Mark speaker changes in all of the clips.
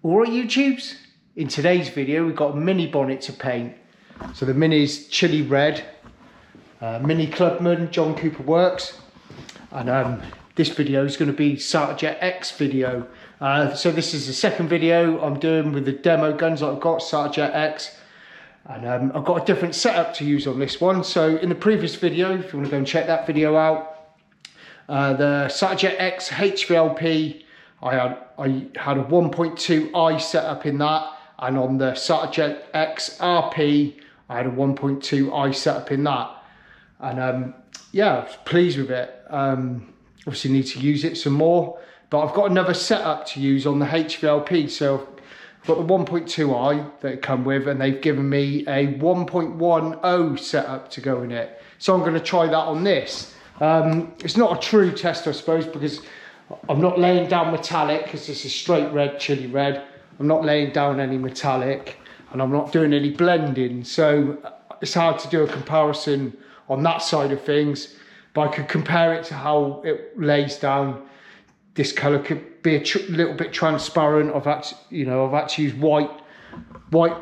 Speaker 1: Alright YouTubes, in today's video we've got a mini bonnet to paint. So the mini's chili red, Mini Clubman, John Cooper Works, and this video is going to be SartaJet X video. So this is the second video I'm doing with the demo guns that I've got, SartaJet X, and I've got a different setup to use on this one. So in the previous video, if you want to go and check that video out, the SartaJet X HVLP, I had a 1.2i set up in that, and on the SartaJet X RP I had a 1.2i set up in that, and yeah, I was pleased with it. Obviously need to use it some more, but I've got another setup to use on the HVLP. So I've got the 1.2i that it come with, and they've given me a 1.10 setup to go in it. So I'm going to try that on this. It's not a true test, I suppose, because I'm not laying down metallic, because this is straight red, chili red. I'm not laying down any metallic, and I'm not doing any blending. So it's hard to do a comparison on that side of things, but I could compare it to how it lays down. This colour could be a little bit transparent. I've had to use white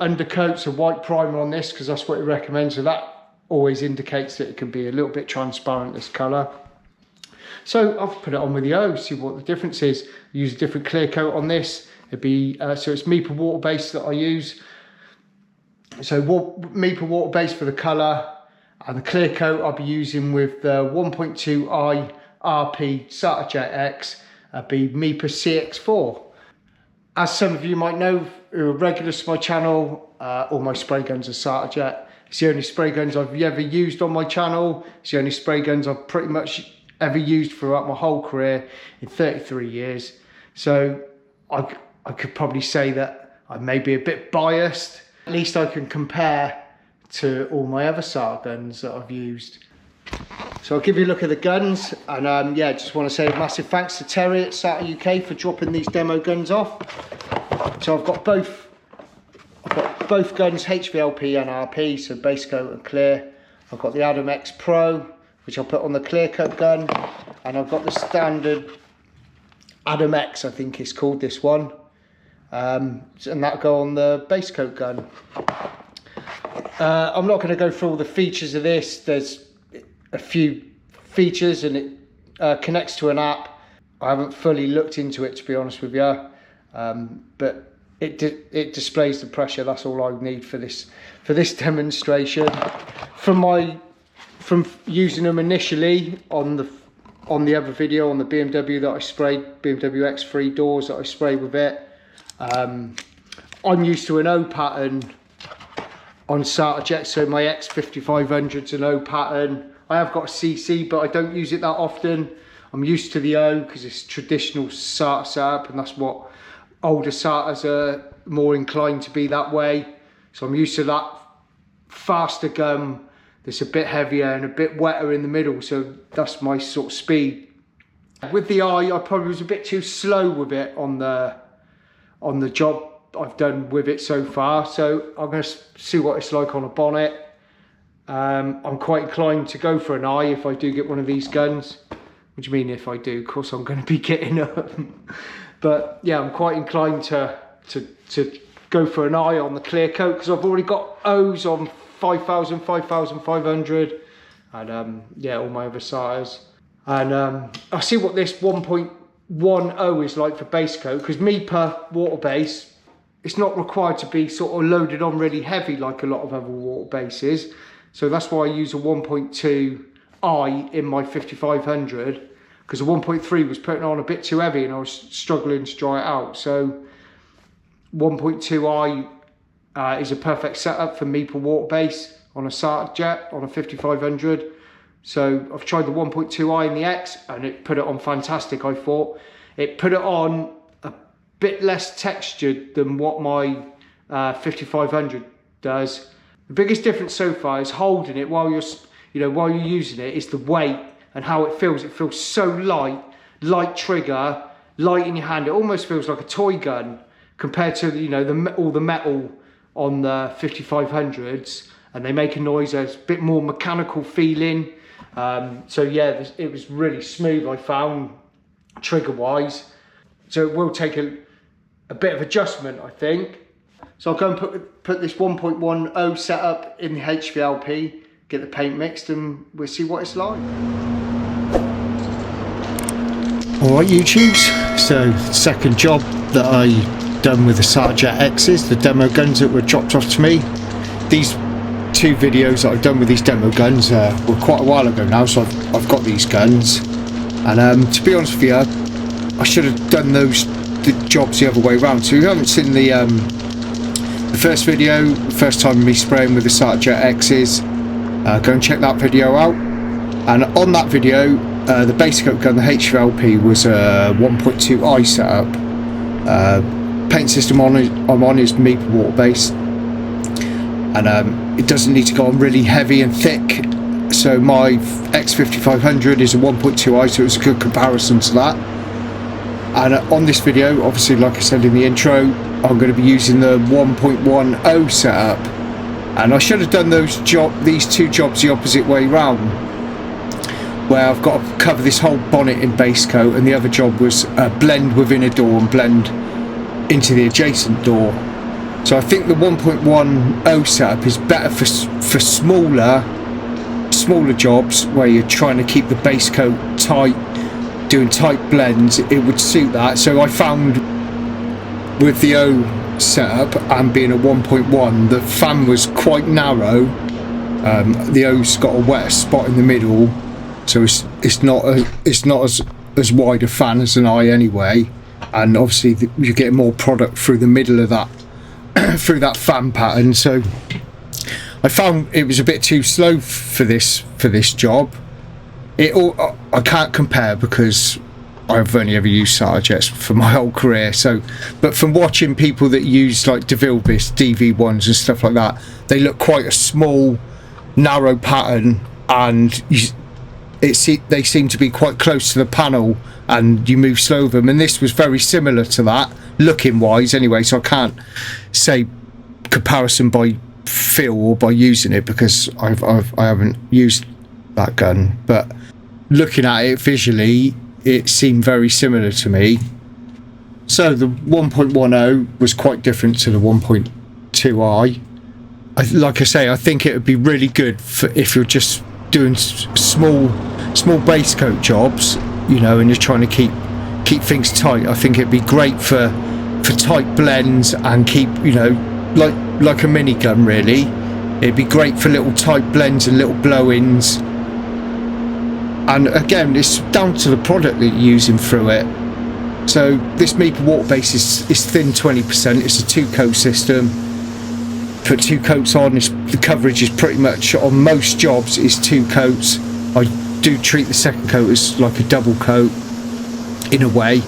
Speaker 1: undercoats, a white primer on this, because that's what it recommends. So that always indicates that it can be a little bit transparent, this colour. So I've put it on with the O, see what the difference is. I use a different clear coat on this. It'd be so it's Meeple water base that I use. So Meeple water base for the colour, and the clear coat I'll be using with the 1.2i RP SartaJet X. Be Meeple CX4. As some of you might know, who are regulars to my channel, all my spray guns are SartaJet. It's the only spray guns I've ever used on my channel. It's the only spray guns I've pretty much ever used throughout my whole career in 33 years. So I could probably say that I may be a bit biased. At least I can compare to all my other Sarta guns that I've used. So I'll give you a look at the guns, and yeah, just want to say a massive thanks to Terry at Sarta UK for dropping these demo guns off. So I've got both guns, HVLP and RP, so base coat and clear. I've got the Adam X Pro, which I'll put on the clear coat gun, and I've got the standard Adam X, I think it's called, this one, and that'll go on the base coat gun. I'm not going to go through all the features of this. There's a few features, and it connects to an app. I haven't fully looked into it, to be honest with you, but it displays the pressure. That's all I need for this demonstration. From using them initially on the other video, on the BMW that I sprayed, BMW X3 doors that I sprayed with it, I'm used to an O pattern on SartaJet, so my X5500's an O pattern. I have got a CC, but I don't use it that often. I'm used to the O because it's traditional Sarta setup, and that's what older Sartas are more inclined to be that way. So I'm used to that faster gun that's a bit heavier and a bit wetter in the middle, so that's my sort of speed. With the I probably was a bit too slow with it on the job I've done with it so far, so I'm going to see what it's like on a bonnet. I'm quite inclined to go for an I if I do get one of these guns. What do you mean if I do? Of course I'm going to be getting them. But yeah, I'm quite inclined to go for an I on the clear coat, because I've already got O's on 5000, 5500, and yeah, all my other Sartas. And I'll see what this 1.10 is like for base coat, because Meeple water base, it's not required to be sort of loaded on really heavy like a lot of other water bases. So that's why I use a 1.2i in my 5500, because the 1.3 was putting on a bit too heavy and I was struggling to dry it out. So 1.2i is a perfect setup for Meeple water base on a SartaJet, on a 5500. So I've tried the 1.2i in the X, and it put it on fantastic. I thought it put it on a bit less textured than what my 5500 does. The biggest difference so far is holding it while you're using it, is the weight and how it feels. It feels so light trigger, light in your hand. It almost feels like a toy gun compared to all the metal on the 5500s, and they make a noise that's a bit more mechanical feeling. So yeah, it was really smooth, I found, trigger wise. So it will take a a bit of adjustment, I think. So I'll go and put this 1.10 setup in the HVLP, get the paint mixed, and we'll see what it's like. Alright YouTubes, so second job that I done with the Sarja X's, the demo guns that were dropped off to me. These two videos that I've done with these demo guns were quite a while ago now, so I've got these guns. And to be honest with you, I should have done the jobs the other way around. So if you haven't seen the first video, the first time me spraying with the Sarja X's, go and check that video out. And on that video, the base coat gun, the HVLP, was a 1.2i setup. Paint system I'm on is Meeple water base, and it doesn't need to go on really heavy and thick. So my X5500 is a 1.2i, so it's a good comparison to that. And on this video, obviously, like I said in the intro, I'm going to be using the 1.10 setup, and I should have done these two jobs the opposite way round, where I've got to cover this whole bonnet in base coat, and the other job was blend within a door and blend into the adjacent door. So I think the 1.10 setup is better for smaller jobs where you're trying to keep the base coat tight, doing tight blends. It would suit that. So I found with the O setup and being a 1.1, the fan was quite narrow. The O's got a wetter spot in the middle, so it's not as wide a fan as an I anyway, and obviously you get more product through the middle of that through that fan pattern. So I found it was a bit too slow for this job. I can't compare because I've only ever used Sarjets for my whole career. So, but from watching people that use like DeVilbiss DV1s and stuff like that, they look quite a small, narrow pattern, and they seem to be quite close to the panel, and you move slow with them. And this was very similar to that, looking wise anyway. So I can't say comparison by feel or by using it because I haven't used that gun, but looking at it visually, it seemed very similar to me. So the 1.10 was quite different to the 1.2i. Like I say, I think it would be really good for if you're just doing small base coat jobs, you know, and you're trying to keep things tight. I think it'd be great for tight blends and keep, you know, like a minigun really. It'd be great for little tight blends and little blow-ins. And again, it's down to the product that you're using through it. So this Meeple water base is thin 20%. It's a 2-coat system. Put 2 coats on. The coverage is pretty much on most jobs is 2 coats. I do treat the second coat as like a double coat in a way.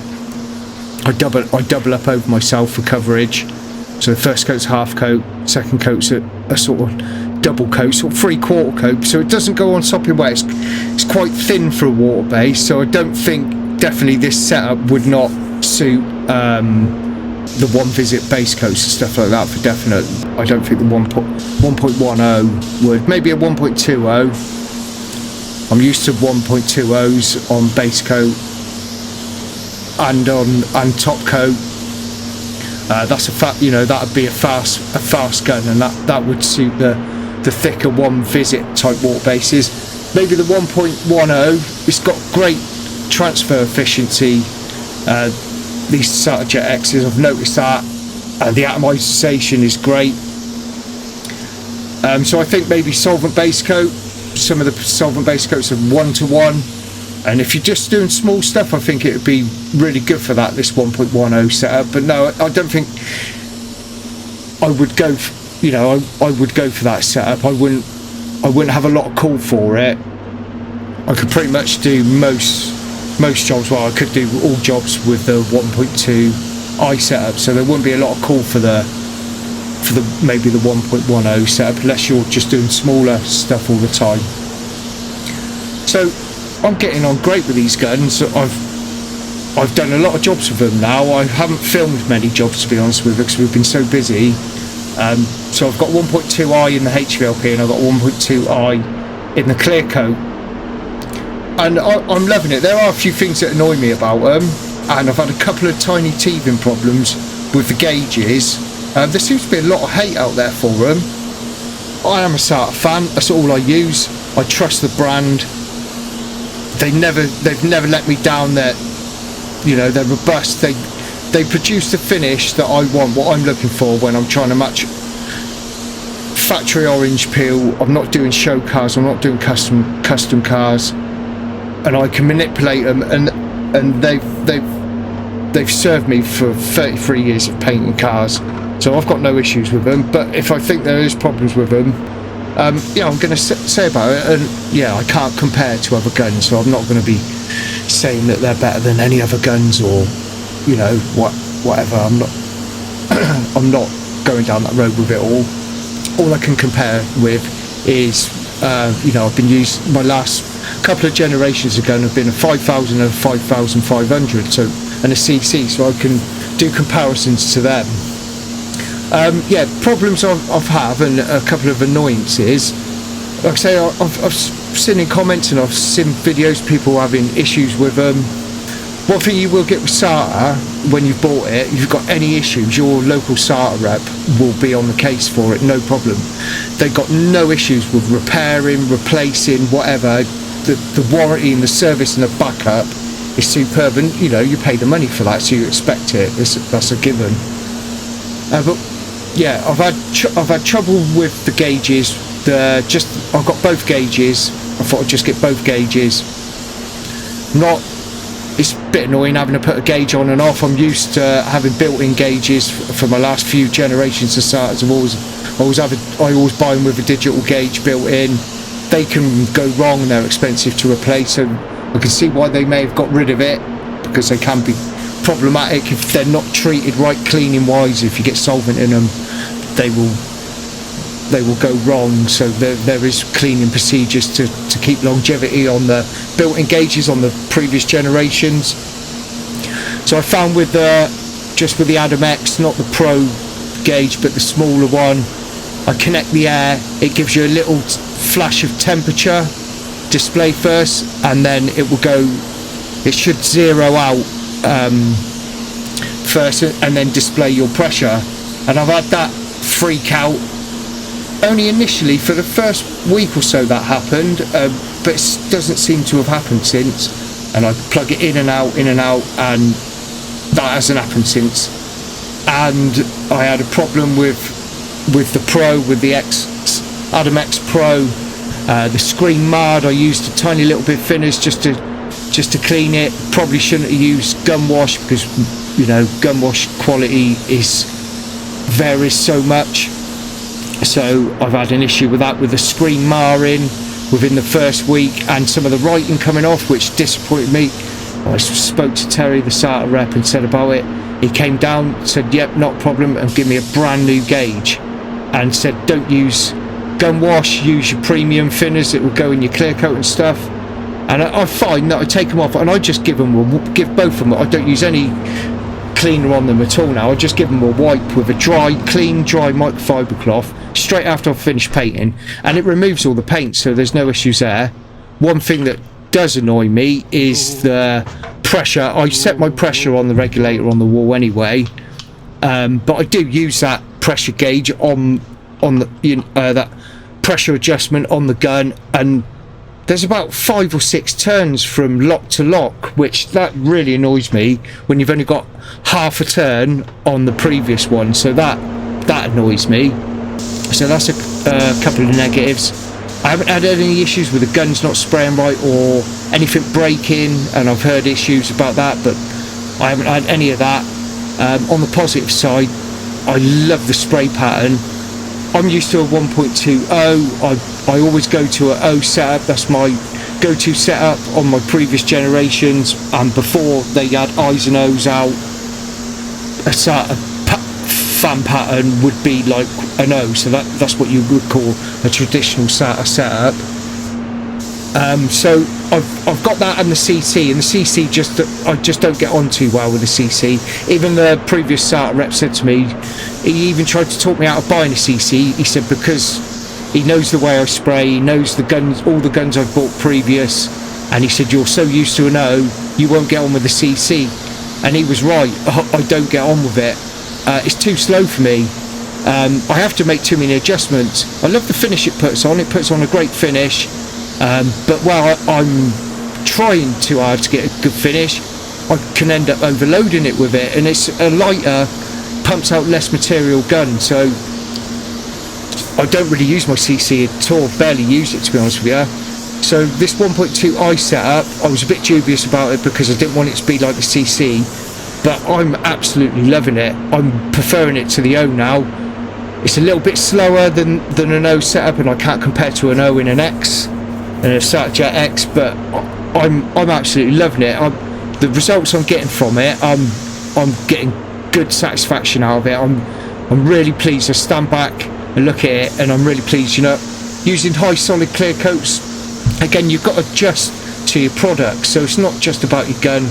Speaker 1: I double up over myself for coverage. So the first coat's half coat, second coat's a sort of double coat, sort of 3/4 coat, so it doesn't go on sopping wet. It's quite thin for a water base, so I don't think, definitely this setup would not suit the one visit base coats and stuff like that for definite. I don't think the 1.10 would. Maybe a 1.20. I'm used to 1.20s on base coat and top coat. That's you know, that would be a fast gun, and that would suit the thicker one visit type water bases. Maybe the 1.10, it's got great transfer efficiency. These Sarja X's, I've noticed that, the atomization is great. So I think maybe solvent base coat. Some of the solvent base coats are 1-to-1, and if you're just doing small stuff, I think it would be really good for that, this 1.10 setup. But no, I don't think I would go you know, I would go for that setup. I wouldn't have a lot of call for it. I could pretty much do most jobs. Well, I could do all jobs with the 1.2i setup, so there wouldn't be a lot of call for the maybe the 1.10 setup unless you're just doing smaller stuff all the time. So I'm getting on great with these guns. I've done a lot of jobs with them now. I haven't filmed many jobs, to be honest with you, because we've been so busy. So I've got 1.2i in the HVLP and I've got 1.2i in the clear coat, and I'm loving it. There are a few things that annoy me about them, and I've had a couple of tiny teething problems with the gauges. There seems to be a lot of hate out there for them. I am a SATA fan, that's all I use. I trust the brand. They've never let me down. They're robust. They produce the finish that I want, what I'm looking for when I'm trying to match factory orange peel. I'm not doing show cars, I'm not doing custom cars, and I can manipulate them, and they've served me for 33 years of painting cars, so I've got no issues with them. But if I think there is problems with them, I'm going to say about it, and I can't compare to other guns, so I'm not going to be saying that they're better than any other guns, or whatever. I'm not going down that road with it all. All I can compare with is I've been using, my last couple of generations ago have been a 5000 and a 5500, so, and a CC, so I can do comparisons to them. Problems I've had, and a couple of annoyances. Like I say, I've seen in comments and I've seen videos people having issues with them. One thing you will get with SATA, when you've bought it, if you've got any issues, your local SATA rep will be on the case for it, no problem. They've got no issues with repairing, replacing, whatever. The warranty and the service and the backup is superb, and you pay the money for that, so you expect it. That's a given. I've had trouble with the gauges. I've got both gauges. I thought I'd just get both gauges. It's a bit annoying having to put a gauge on and off. I'm used to having built-in gauges for my last few generations of SATAs. I always buy them with a digital gauge built in. They can go wrong and they're expensive to replace, so I can see why they may have got rid of it, because they can be problematic if they're not treated right cleaning wise. If you get solvent in them, they will go wrong, so there is cleaning procedures to keep longevity on the built-in gauges on the previous generations. So I found with the Adam X, not the Pro gauge but the smaller one, I connect the air, it gives you a little flash of temperature display first, and then it should zero out first and then display your pressure. And I've had that freak out only initially for the first week or so that happened, but it doesn't seem to have happened since. And I plug it in and out, and that hasn't happened since. And I had a problem with the Pro, with the Adam X Pro. The screen marred. I used a tiny little bit of thinners just to clean it. Probably shouldn't have used gum wash, because gum wash quality varies so much. So I've had an issue with that, with the screen marring within the first week, and some of the writing coming off, which disappointed me. I spoke to Terry, the SATA rep, and said about it. He came down, said yep, not a problem, and give me a brand new gauge, and said don't use gum wash, use your premium thinners that will go in your clear coat and stuff. And I find that I take them off and I just give both of them. I don't use any cleaner on them at all now. I just give them a wipe with a clean dry microfiber cloth straight after I've finished painting, and it removes all the paint, so there's no issues there. One thing that does annoy me is the pressure. I set my pressure on the regulator on the wall anyway, but I do use that pressure gauge on the that pressure adjustment on the gun, and there's about 5 or 6 turns from lock to lock, which that really annoys me when you've only got half a turn on the previous one, so that annoys me. So that's a couple of negatives. I haven't had any issues with the guns not spraying right or anything breaking, and I've heard issues about that, but I haven't had any of that. On the positive side, I love the spray pattern. I'm used to a 1.20. I always go to a 0 setup. That's my go-to setup on my previous generations, and before they had I's and O's out, a fan pattern would be like an O, so that's what you would call a traditional SATA setup. So I've got that and the CC, and the CC I just don't get on too well with the CC. Even the previous SATA rep said to me, he even tried to talk me out of buying a CC. He said because he knows the way I spray, he knows the guns, all the guns I've bought previous, and he said you're so used to an O, you won't get on with the CC. And he was right. I don't get on with it.
Speaker 2: it's too slow for me. I have to make too many adjustments. I love the finish it puts on a great finish, but while I'm trying too hard to get a good finish, I can end up overloading it with it, and it's a lighter, pumps out less material gun, so I don't really use my CC at all, barely use it, to be honest with you. So this 1.2i setup, I was a bit dubious about it because I didn't want it to be like the CC, but I'm absolutely loving it. I'm preferring it to the O now. It's a little bit slower than an O setup, and I can't compare to an O in an X and a Sartjet X, but I'm absolutely loving it. The results I'm getting from it, I'm getting good satisfaction out of it. I'm really pleased. I stand back and look at it, and I'm really pleased. You know, using high solid clear coats, again, you've got to adjust to your product, so it's not just about your gun,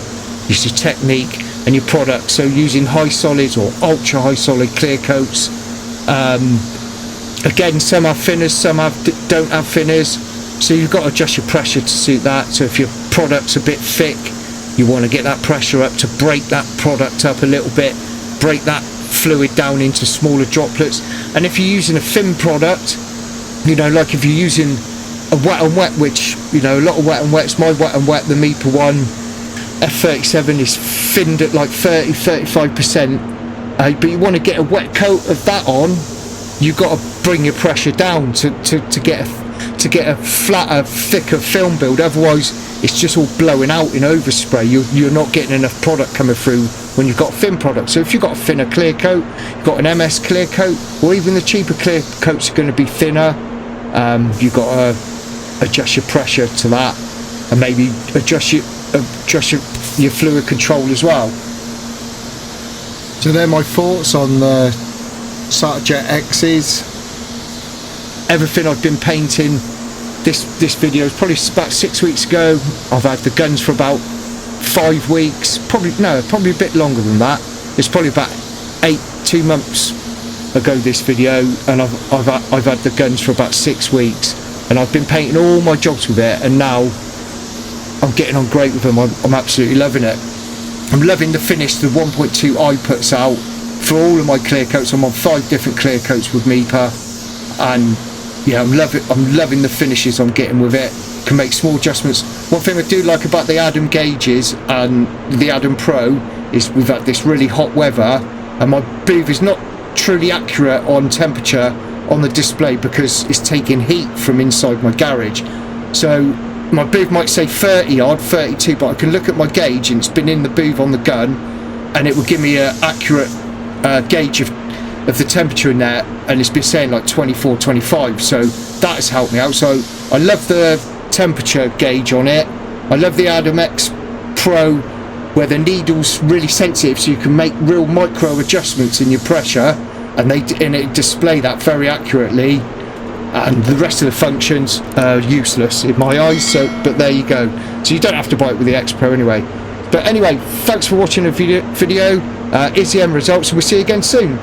Speaker 2: it's your technique and your product. So using high solids or ultra high solid clear coats, again, some have thinners, some don't have thinners, so you've got to adjust your pressure to suit that. So if your product's a bit thick, you want to get that pressure up to break that product up a little bit, break that fluid down into smaller droplets. And if you're using a thin product, you know, like if you're using a wet and wet, which, you know, a lot of wet and wets, my wet and wet, the Meepa one F37 is thinned at like 30-35%, but you want to get a wet coat of that on, you've got to bring your pressure down to get a flatter, thicker film build. Otherwise it's just all blowing out in overspray. You're not getting enough product coming through when you've got a thin product. So if you've got a thinner clear coat, you've got an MS clear coat, or even the cheaper clear coats are going to be thinner, you've got to adjust your pressure to that, and maybe adjust your fluid control as well. So they're my thoughts on the Sartjet X's. Everything I've been painting, this video is probably about 6 weeks ago. I've had the guns for about 5 weeks, probably a bit longer than that. It's probably about 2 months ago this video, and I've had the guns for about 6 weeks, and I've been painting all my jobs with it, and now I'm getting on great with them. I'm absolutely loving it. I'm loving the finish the 1.2i puts out for all of my clear coats. I'm on 5 different clear coats with Meepa, and yeah, I'm loving the finishes I'm getting with it. Can make small adjustments. One thing I do like about the Adam gauges and the Adam Pro is we've had this really hot weather, and my booth is not truly accurate on temperature on the display because it's taking heat from inside my garage. So my booth might say 30 odd, 32, but I can look at my gauge and it's been in the booth on the gun, and it will give me an accurate gauge of the temperature in there, and it's been saying like 24, 25, so that has helped me out. So I love the temperature gauge on it. I love the Adam X Pro where the needle's really sensitive, so you can make real micro adjustments in your pressure, and it display that very accurately. And the rest of the functions are useless in my eyes, so but there you go. So you don't have to buy it with the X Pro anyway. But anyway, thanks for watching the video. Here's the end results, and we'll see you again soon.